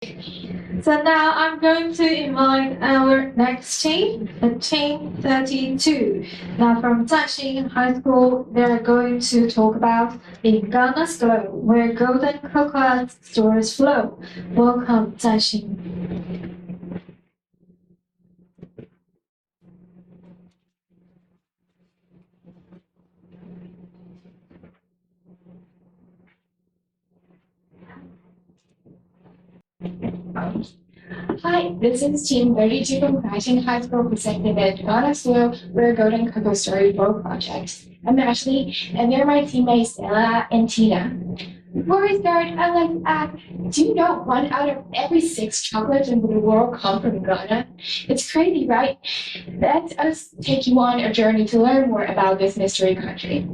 So now I'm going to invite our next team, the team 32. Now from Zaxing High School, they're going to talk about in Ghana's glow, where golden cocoa stores flow. Welcome, Zaxing. Hi, this is Team 32 from Zaxing High School presenting the Ghana's Glow Rare Golden Cocoa Story Bowl Project. I'm Ashley, and they're my teammates Stella and Tina. Before we start, I'd like to ask, do you know 1 out of every 6 chocolates in the world come from Ghana? It's crazy, right? Let us take you on a journey to learn more about this mystery country.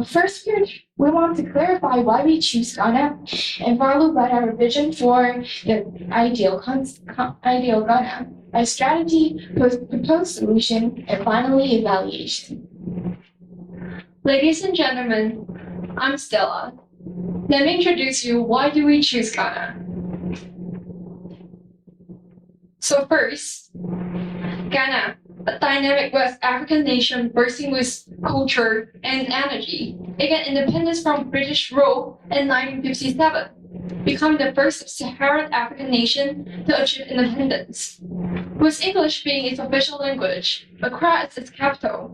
First, we want to clarify why we choose Ghana and follow by our vision for the ideal Ghana, a strategy, proposed solution, and finally evaluation. Ladies and gentlemen, I'm Stella. Let me introduce you why do we choose Ghana. So first, Ghana, a dynamic West African nation bursting with culture and energy. It got independence from British rule in 1957, becoming the first Saharan African nation to achieve independence, with English being its official language, Accra as its capital.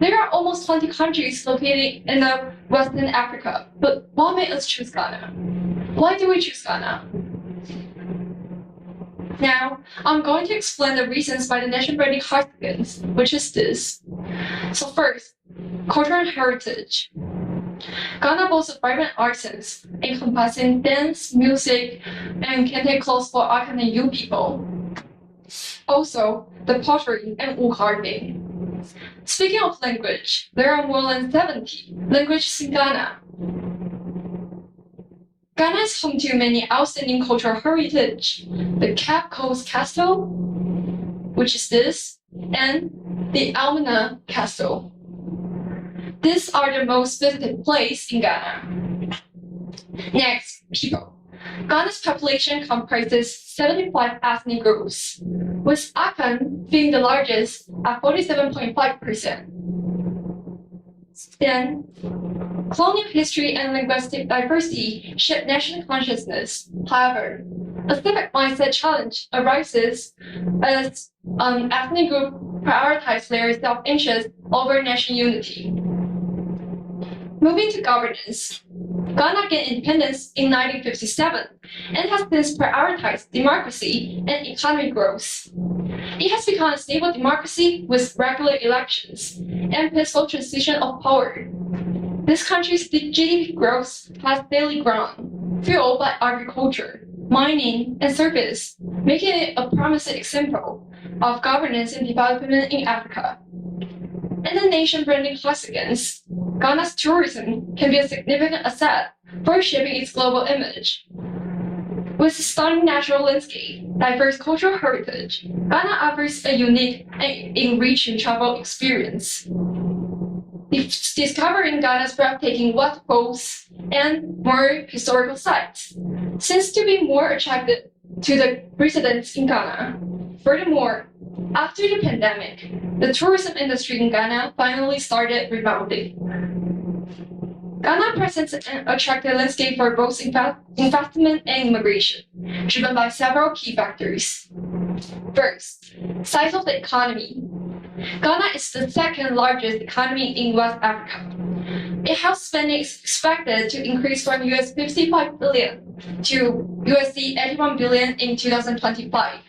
There are almost 20 countries located in the Western Africa, but what made us choose Ghana? Why do we choose Ghana? Now, I'm going to explain the reasons by the nation branding Husbands, which is this. So first, culture and heritage. Ghana boasts a vibrant art sense, encompassing dance, music, and kente clothes for Akan and Yu people. Also, the pottery and wool carving. Speaking of language, there are more than 70 languages in Ghana. Ghana is home to many outstanding cultural heritage. The Cape Coast Castle, which is this, and the Almana Castle. These are the most visited places in Ghana. Next, people. Ghana's population comprises 75 ethnic groups, with Akan being the largest at 47.5%. Then, colonial history and linguistic diversity shape national consciousness. However, a civic mindset challenge arises as ethnic groups prioritize their self-interest over national unity. Moving to governance, Ghana gained independence in 1957 and has since prioritized democracy and economic growth. It has become a stable democracy with regular elections and peaceful transition of power. This country's GDP growth has steadily grown, fueled by agriculture, mining, and service, making it a promising example of governance and development in Africa. And the nation branding hooligans, Ghana's tourism can be a significant asset for shaping its global image. With stunning natural landscape, diverse cultural heritage, Ghana offers a unique and enriching travel experience. Discovering Ghana's breathtaking waterfalls and more historical sites seems to be more attractive to the residents in Ghana. Furthermore, after the pandemic, the tourism industry in Ghana finally started rebounding. Ghana presents an attractive landscape for both investment and immigration, driven by several key factors. First, size of the economy. Ghana is the second largest economy in West Africa. It has spending expected to increase from US 55 billion to USD 81 billion in 2025.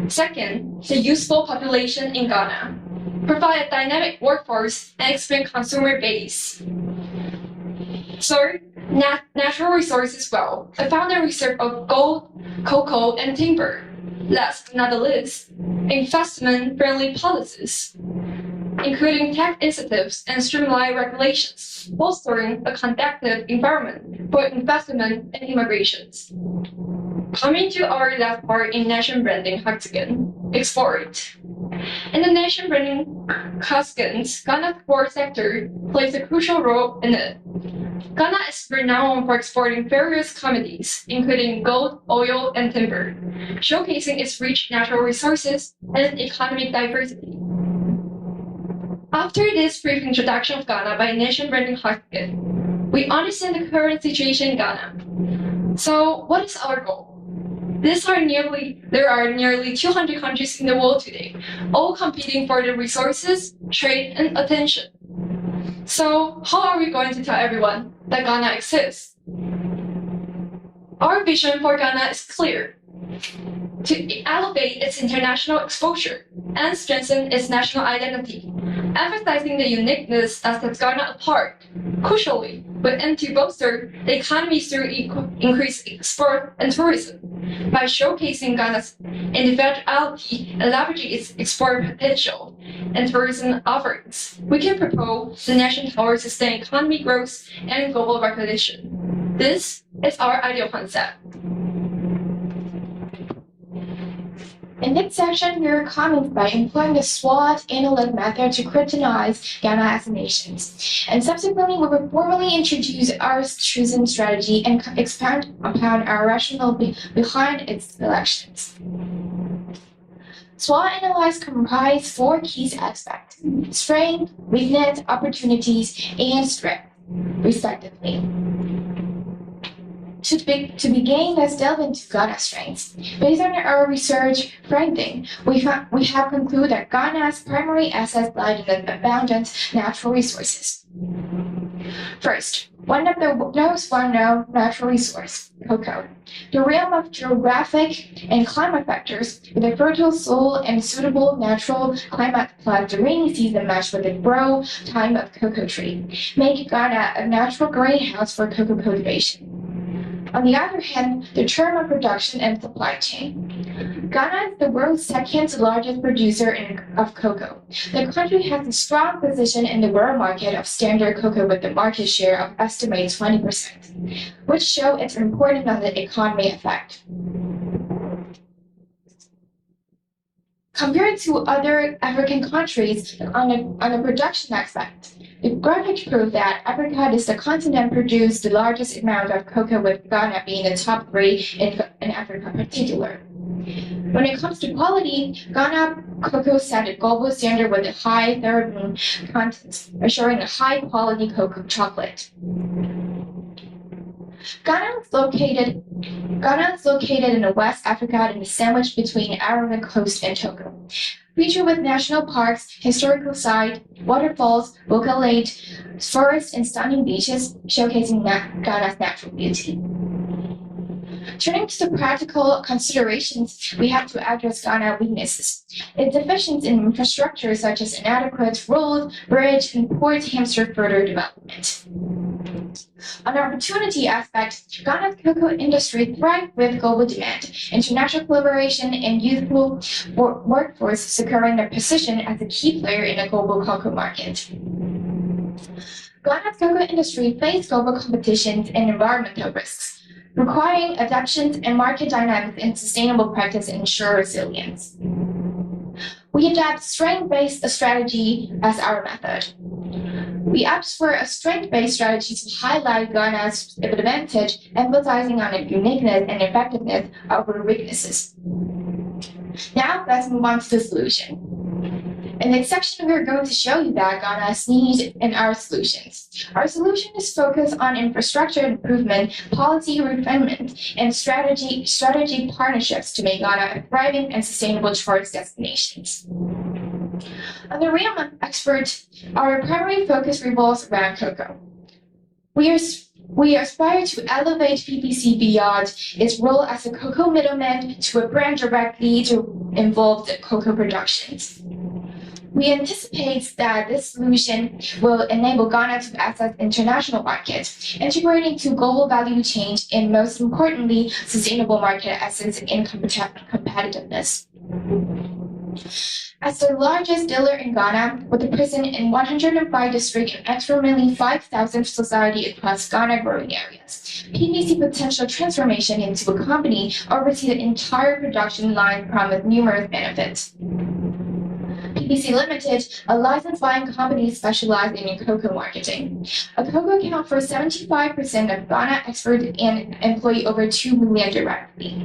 Second, the youthful population in Ghana provide a dynamic workforce and expand consumer base. Third, natural resources wealth, a founding reserve of gold, cocoa, and timber. Last but not the least, investment-friendly policies, including tax incentives and streamlined regulations, fostering a conducive environment for investment and immigrations. Coming to our last part in nation branding hexagon, export. In the nation branding hexagons, Ghana's export sector plays a crucial role in it. Ghana is renowned for exporting various commodities, including gold, oil, and timber, showcasing its rich natural resources and economic diversity. After this brief introduction of Ghana by Nation Branding Hockett, we understand the current situation in Ghana. So, what is our goal? There are nearly 200 countries in the world today, all competing for the resources, trade, and attention. So, how are we going to tell everyone that Ghana exists? Our vision for Ghana is clear: to elevate its international exposure and strengthen its national identity, emphasizing the uniqueness that sets Ghana apart. Crucially, we aim to bolster the economy through increased export and tourism. By showcasing Ghana's individuality and leveraging its export potential and tourism offerings, we can propel the nation towards sustained economic growth and global recognition. This is our ideal concept. In this section, we are commenting by employing the SWOT analytic method to criticize Ghana as a nation. And subsequently, we will formally introduce our chosen strategy and expand upon our rationale behind its selections. SWOT analysis comprises 4 key aspects: strength, weakness, opportunities, and strength, respectively. To begin, let's delve into Ghana's strengths. Based on our research finding, we have concluded that Ghana's primary assets lie in the abundant natural resources. First, one of the most well-known natural resource, cocoa. The realm of geographic and climate factors, with a fertile soil and suitable natural climate plus the rainy season matched with the grow time of cocoa tree, make Ghana a natural greenhouse for cocoa cultivation. On the other hand, the term of production and supply chain. Ghana is the world's second largest producer of cocoa. The country has a strong position in the world market of standard cocoa with a market share of estimated 20%, which show its importance on the economy effect. Compared to other African countries on the production aspect, the graphic proves that Africa is the continent produced the largest amount of cocoa, with Ghana being the top 3 in Africa in particular. When it comes to quality, Ghana cocoa set a global standard with a high therebinone content, assuring a high quality cocoa chocolate. Ghana is located in the West Africa in the sandwich between Arabian coast and Togo. Featured with national parks, historical sites, waterfalls, vocal lake, forests, and stunning beaches, showcasing Ghana's natural beauty. Turning to the practical considerations, we have to address Ghana's weaknesses. Its deficiencies in infrastructure such as inadequate roads, bridge, and ports hamster further development. On the opportunity aspect, Ghana's cocoa industry thrives with global demand, international collaboration, and youthful workforce securing their position as a key player in the global cocoa market. Ghana's cocoa industry faces global competitions and environmental risks, requiring adaptations and market dynamics and sustainable practice to ensure resilience. We adapt strength-based strategy as our method. We opt for a strength-based strategy to highlight Ghana's advantage, emphasizing on the uniqueness and effectiveness of our weaknesses. Now, let's move on to the solution. In this section, we're going to show you that Ghana's needs and our solutions. Our solution is focused on infrastructure improvement, policy refinement, and strategy partnerships to make Ghana a thriving and sustainable tourist destination. On the realm of export, our primary focus revolves around cocoa. We aspire to elevate PPC beyond its role as a cocoa middleman to a brand directly involved in cocoa productions. We anticipate that this solution will enable Ghana to access international markets, integrating to global value chain, and most importantly, sustainable market access and competitiveness. As the largest dealer in Ghana, with a presence in 105 districts and approximately 5,000 societies across Ghana growing areas, PPC potential transformation into a company oversees the entire production line promise numerous benefits. BBC Limited, a licensed wine company specializing in cocoa marketing. A cocoa accounts for 75% of Ghana exports and employ over 2 million directly.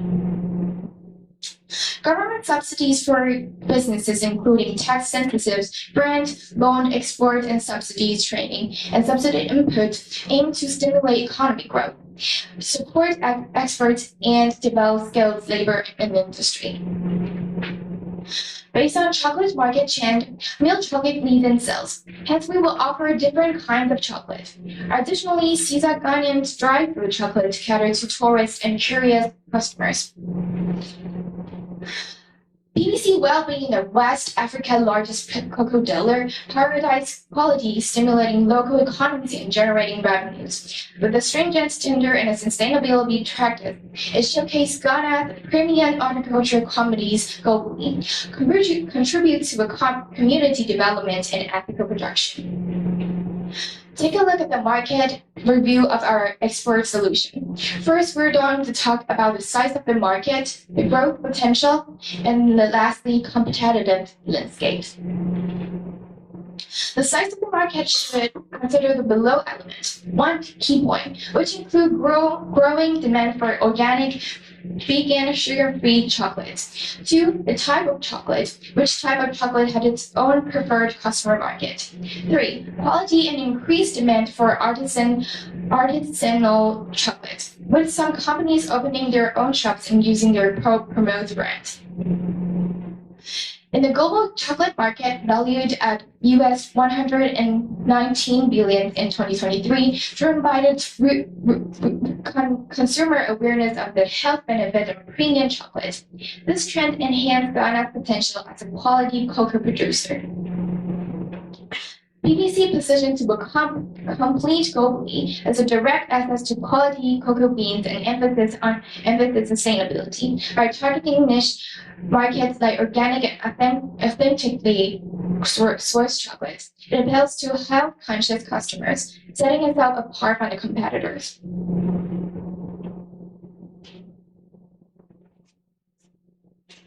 Government subsidies for businesses, including tax incentives, grant, loan, export, and subsidies training, and subsidy input, aim to stimulate economic growth, support exports, and develop skilled labor in the industry. Based on chocolate market trend, milk chocolate leads in sales. Hence, we will offer different kinds of chocolate. Additionally, Caesar Ghanaian's dry fruit chocolate cater to tourists and curious customers. BBC well being the West Africa's largest cocoa dealer, prioritize quality, stimulating local economies and generating revenues. With a stringent standard and a sustainability practice, it showcases Ghana's premium horticulture commodities globally, contribute to a community development and ethical production. Take a look at the market review of our export solution. First, we're going to talk about the size of the market, the growth potential, and lastly, competitive landscape. The size of the market should consider the below elements. One, key point, which include growing demand for organic, vegan, sugar-free chocolates. Two, the type of chocolate, which type of chocolate has its own preferred customer market. Three, quality and increased demand for artisanal chocolate, with some companies opening their own shops and using their promote brand. In the global chocolate market, valued at US $119 billion in 2023, driven by the consumer awareness of the health benefit of premium chocolate. This trend enhanced Ghana's potential as a quality cocoa producer. BBC positioned to become complete globally as a direct access to quality cocoa beans and emphasis on sustainability by targeting niche markets like organic and authentically sourced chocolates. It appeals to health-conscious customers, setting itself apart from the competitors.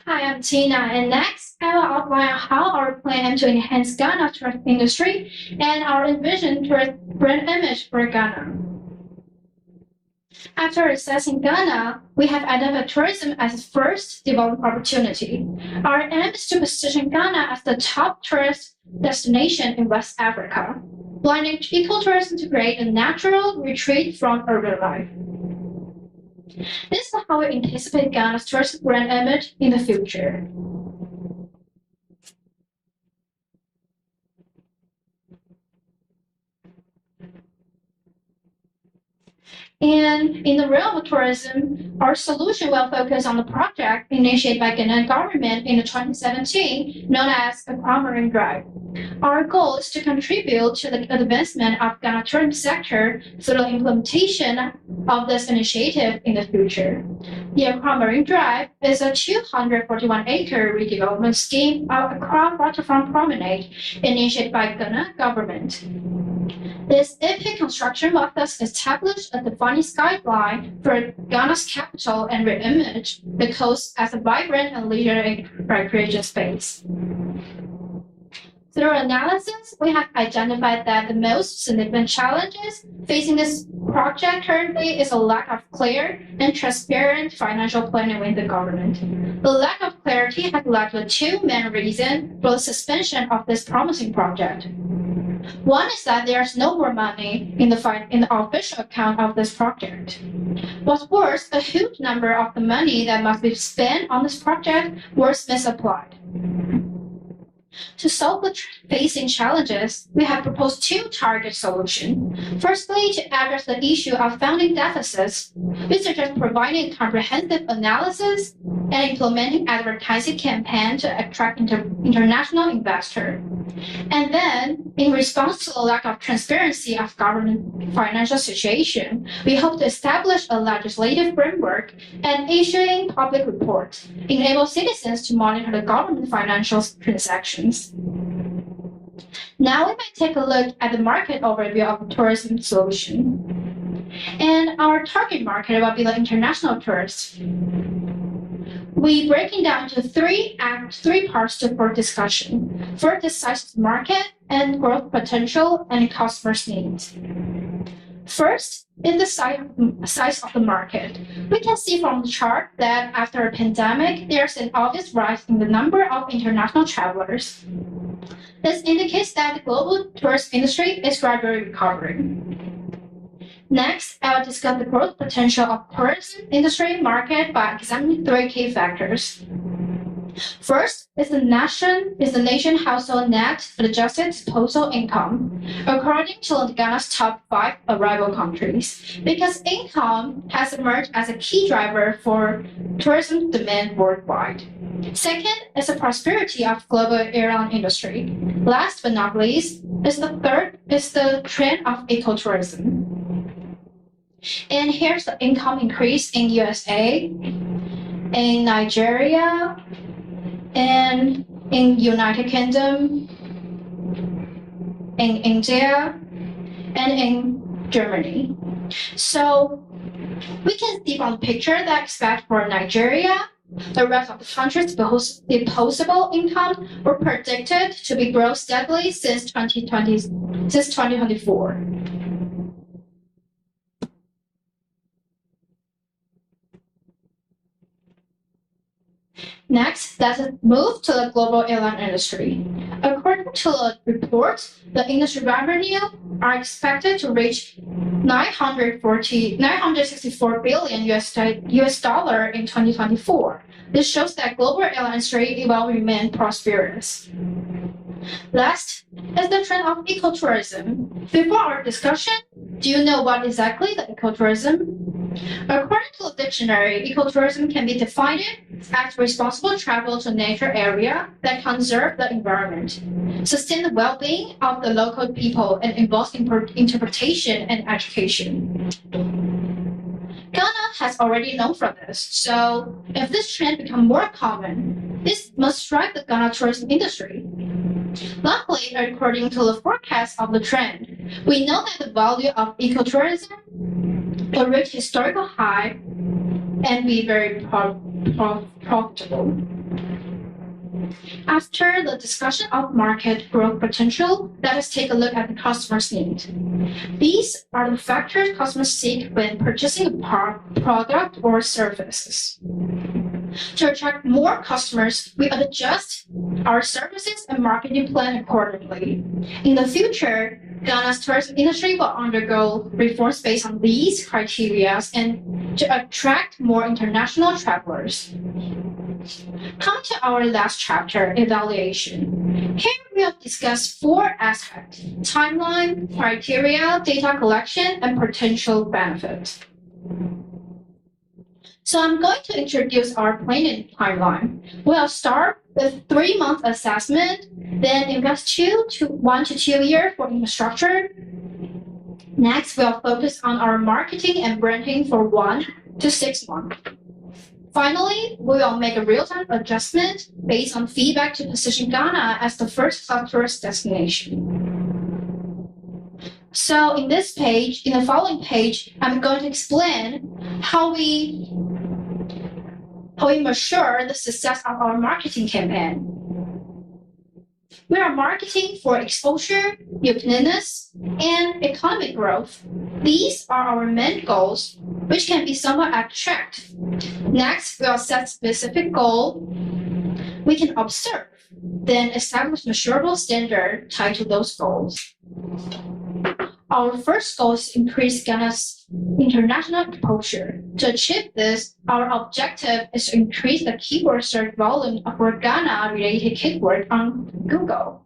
Hi, I'm Tina, and next I will outline how our plan to enhance Ghana's tourist industry and our vision towards brand image for Ghana. After assessing Ghana, we have identified tourism as its first development opportunity. Our aim is to position Ghana as the top tourist destination in West Africa, blending ecotourism to create a natural retreat from urban life. This is how we anticipate Ghana's tourist brand image in the future. And in the realm of tourism, our solution will focus on the project initiated by Ghanaian government in 2017, known as the Aquamarine Drive. Our goal is to contribute to the advancement of Ghana tourism sector through the implementation of this initiative in the future. The Aquamarine Drive is a 241-acre redevelopment scheme across waterfront promenade initiated by Ghana government. This epic construction method established a defining skyline for Ghana's capital and reimage the coast as a vibrant and leisurely recreation space. Through analysis, we have identified that the most significant challenges facing this project currently is a lack of clear and transparent financial planning within the government. The lack of clarity has led to two main reasons for the suspension of this promising project. One is that there is no more money in the official account of this project. What's worse, a huge number of the money that must be spent on this project was misapplied. To solve the facing challenges, we have proposed two target solutions. Firstly, to address the issue of funding deficits, we suggest providing comprehensive analysis and implementing advertising campaign to attract international investors. And then, in response to the lack of transparency of government financial situation, we hope to establish a legislative framework and issuing public reports, enable citizens to monitor the government financial transactions. Now we might take a look at the market overview of the tourism solution. And our target market will be the international tourists. we break it down to three parts for discussion. First, the size of the market and growth potential and customers' needs. First is the size of the market. We can see from the chart that after a pandemic, there's an obvious rise in the number of international travelers. This indicates that the global tourist industry is gradually recovering. Next, I'll discuss the growth potential of tourism industry market by examining three key factors. First is the nation household net adjusted disposable income, according to Ghana's top 5 arrival countries, because income has emerged as a key driver for tourism demand worldwide. Second is the prosperity of global airline industry. Last but not least, is the trend of ecotourism. And here's the income increase in USA, in Nigeria, and in United Kingdom, in India, and in Germany. So we can see from the picture that expect for Nigeria, the rest of the country's disposable income were predicted to be grow steadily since 2024. Next, let's move to the global airline industry. According to the report, the industry revenue are expected to reach $964 billion US dollar in 2024. This shows that global airline industry will remain prosperous. Last is the trend of ecotourism. Before our discussion, do you know what exactly the ecotourism? According to the dictionary, ecotourism can be defined as responsible travel to nature area that conserve the environment, sustain the well-being of the local people, and involves interpretation and education. Ghana has already known from this, so if this trend becomes more common, this must strike the Ghana tourism industry. Luckily, according to the forecast of the trend, we know that the value of ecotourism will reach historical high and be very profitable. After the discussion of market growth potential, let us take a look at the customer's need. These are the factors customers seek when purchasing a product or services. To attract more customers, we adjust our services and marketing plan accordingly. In the future, Ghana's tourism industry will undergo reforms based on these criteria and to attract more international travelers. Come to our last chapter, evaluation. Here we have discussed 4 aspects: timeline, criteria, data collection, and potential benefits. So I'm going to introduce our planning timeline. We'll start with 3-month assessment, then invest 1 to 2 years for infrastructure. Next, we'll focus on our marketing and branding for 1 to 6 months. Finally, we will make a real-time adjustment based on feedback to position Ghana as the first tourist destination. So in the following page, I'm going to explain how we measure the success of our marketing campaign. We are marketing for exposure, uniqueness, and economic growth. These are our main goals, which can be somewhat abstract. Next, we'll set specific goal we can observe, then establish measurable standard tied to those goals. Our first goal is to increase Ghana's international exposure. To achieve this, our objective is to increase the keyword search volume of our Ghana-related keyword on Google.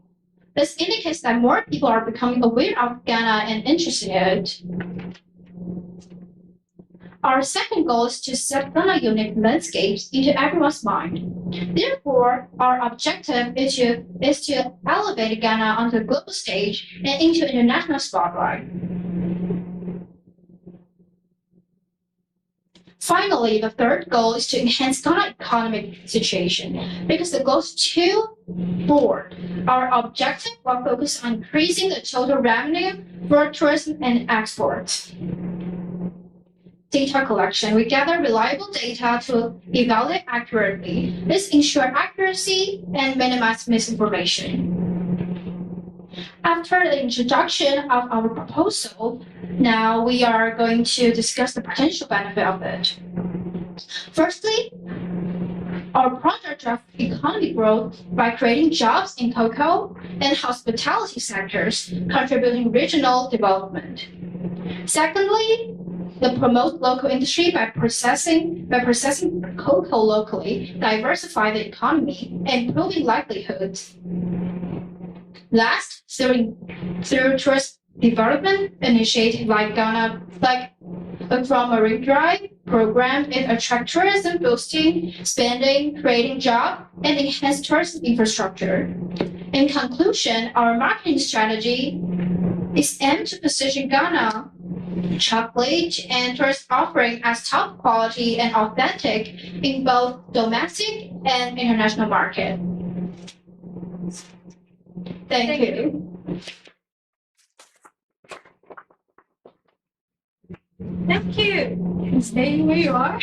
This indicates that more people are becoming aware of Ghana and interested in it. Our second goal is to set Ghana unique landscapes into everyone's mind. Therefore, our objective is to elevate Ghana onto the global stage and into international spotlight. Finally, the third goal is to enhance Ghana's economic situation. Because the goal is too broad, our objective will focus on increasing the total revenue for tourism and exports. data collection. We gather reliable data to evaluate accurately. This ensures accuracy and minimize misinformation. After the introduction of our proposal, now we are going to discuss the potential benefit of it. Firstly, our project drives economic growth by creating jobs in cocoa and hospitality sectors, contributing regional development. Secondly, they promote local industry by processing cocoa locally, diversify the economy, and improving livelihoods. Last, through tourist development initiatives like from Marine Drive program, it attracts tourism, boosting spending, creating jobs, and enhance tourism infrastructure. In conclusion, our marketing strategy is aimed to position Ghana chocolate and tourist offering as top quality and authentic in both domestic and international market. Thank you. Thank you. Stay where you are.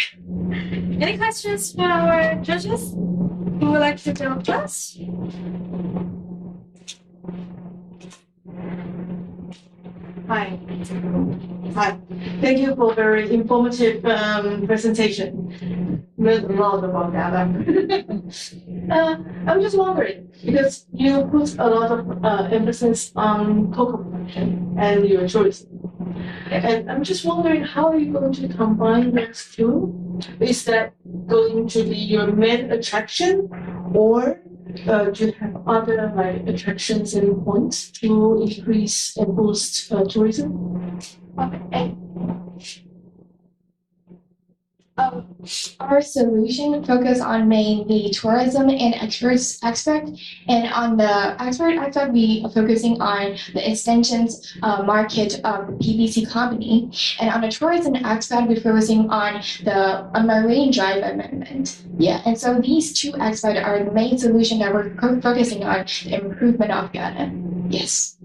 Any questions for our judges who would like to join us? Hi. Hi. Thank you for very informative presentation. Learned a lot about data. I'm just wondering, because you put a lot of emphasis on cocoa production and your tourism. And I'm just wondering, how are you going to combine those two? Is that going to be your main attraction, or do you have other attractions and points to increase and boost tourism? Okay. Our solution focus on mainly tourism and expert, and on the expert aspect, we are focusing on the extensions market of the PVC company, and on the tourism aspect, we're focusing on the Marine Drive amendment. Yeah, and so these two aspects are the main solution that we're focusing on the improvement of Ghana. Yes.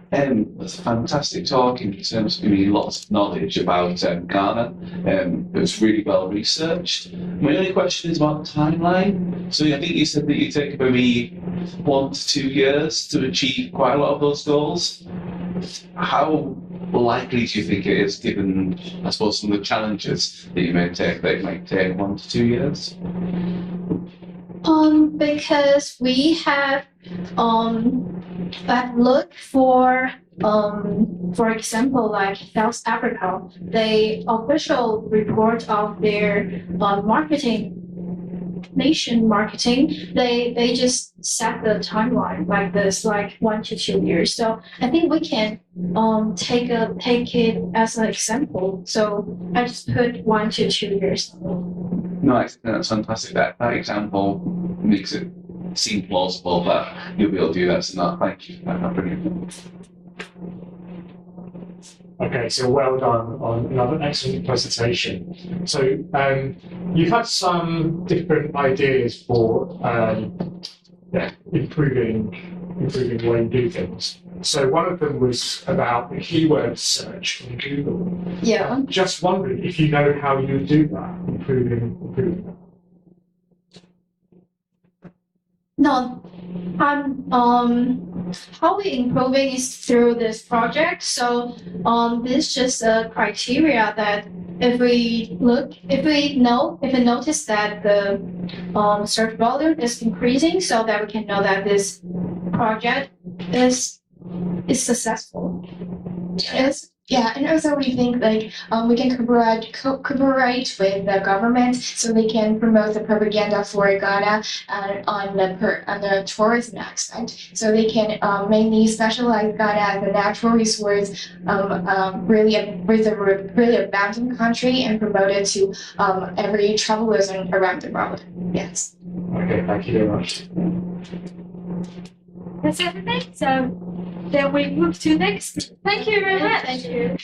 That's a fantastic talk in terms of giving me lots of knowledge about Ghana. It was really well researched. My only question is about timeline. So I think you said that you take maybe 1 to 2 years to achieve quite a lot of those goals. How likely do you think it is, given, I suppose, some of the challenges that you may take, that it might take 1 to 2 years? Because we have look for example, like South Africa, the official report of their nation marketing, they just set the timeline like this, like 1 to 2 years. So I think we can take it as an example. So I just put 1 to 2 years. No, I think that's fantastic. That example makes it seem plausible that you'll be able to do that. So no, thank you. That's brilliant. Okay, so well done on another excellent presentation. So you've had some different ideas for improving the way you do things. So one of them was about the keyword search on Google. Yeah. I'm just wondering if you know how you do that, improving that. No, how we improving is through this project. So this is just a criteria that if we notice that the search volume is increasing, so that we can know that this project is successful. Yes. Yeah, and also we think we can cooperate with the government so they can promote the propaganda for Ghana on the tourism aspect. So they can mainly specialize Ghana as a natural resource, really abundant country, and promote it to every travelers around the world. Yes. Okay, thank you very much. That's everything. So then we move to next. Thank you very much. Thank you.